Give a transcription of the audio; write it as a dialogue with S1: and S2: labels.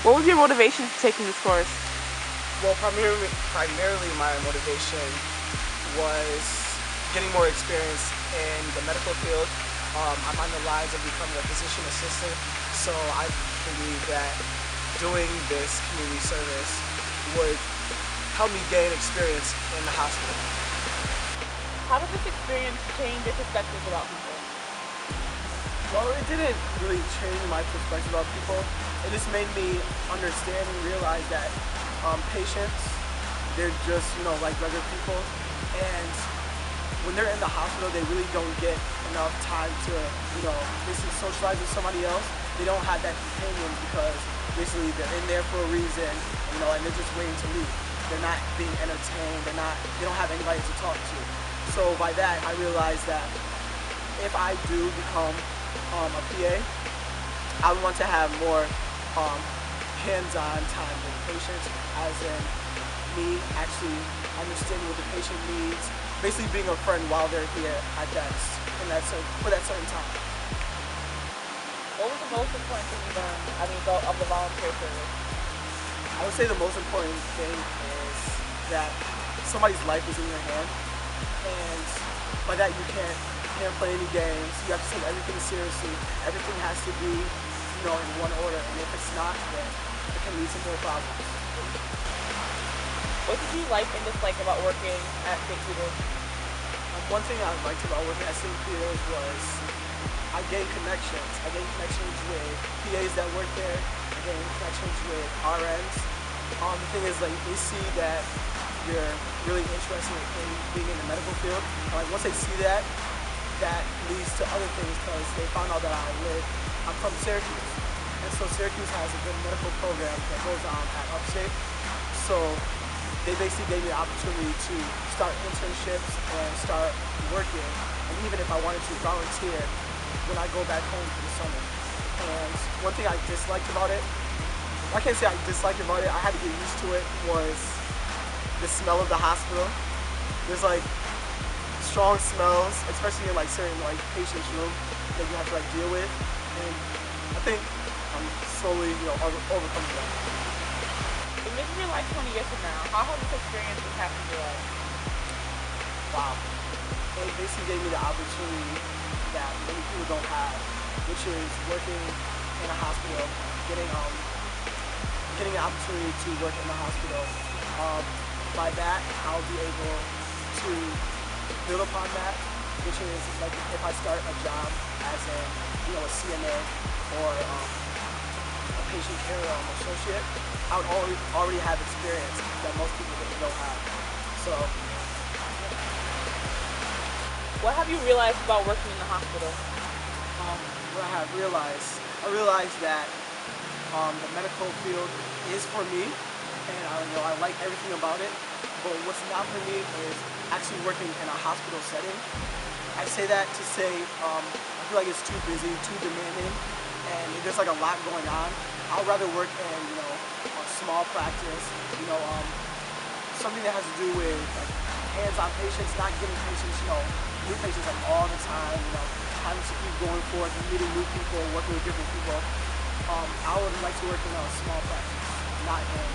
S1: What was your motivation for taking this course?
S2: Well, primarily my motivation was getting more experience in the medical field. I'm on the lines of becoming a physician assistant, so I believe that doing this community service would help me gain experience in the hospital.
S1: How did this experience change your perspective about people?
S3: Well, it didn't really change my perspective about people. It just made me understand and realize that patients, they're just, like regular people. And when they're in the hospital, they really don't get enough time to, basically socialize with somebody else. They don't have that companion because basically they're in there for a reason, and they're just waiting to leave. They're not being entertained. They don't have anybody to talk to. So by that, I realized that if I do become a PA, I would want to have more hands-on time with patients, as in me actually understanding what the patient needs, basically being a friend while they're here for that certain time.
S1: What was the most important thing you learned, of the volunteer service?
S3: I would say the most important thing is that somebody's life is in your hand, and by that you can't play any games. You have to take everything seriously. Everything has to be, in one order, and if it's not, then it can lead to more problems.
S1: What did you like and dislike about working at St. Peter's?
S3: One thing I liked about working at St. Peter's was I gained connections. I gained connections with PAs that work there. I gained connections with RNs. The thing is, they see that you're really interested in being in the medical field. And once they see that, that leads to other things, because they found out that I'm from Syracuse. And so Syracuse has a good medical program that goes on at Upstate. So they basically gave me the opportunity to start internships and start working. And even if I wanted to volunteer when I go back home for the summer. And one thing I disliked about it, I can't say I disliked about it, I had to get used to it, was the smell of the hospital. There's strong smells, especially in certain patients' room that you have to deal with. And I think I'm slowly, overcoming that.
S1: If this is your life 20 years from now, how has this experience impacted your life?
S3: Wow. It basically gave me the opportunity that many people don't have, which is working in a hospital, getting an opportunity to work in the hospital. By that, I'll be able to build upon that, which is if I start a job as a CNA or a patient care associate, I would already have experience that most people don't have. So,
S1: what have you realized about working in the hospital?
S3: What I have realized, that the medical field is for me, and I like everything about it. But what's not for me is actually working in a hospital setting. I say that to say I feel like it's too busy, too demanding, and there's a lot going on. I'd rather work in a small practice, something that has to do with hands-on patients, not getting patients, new patients all the time, having to keep going forth and meeting new people, working with different people. I would like to work in a small practice, not in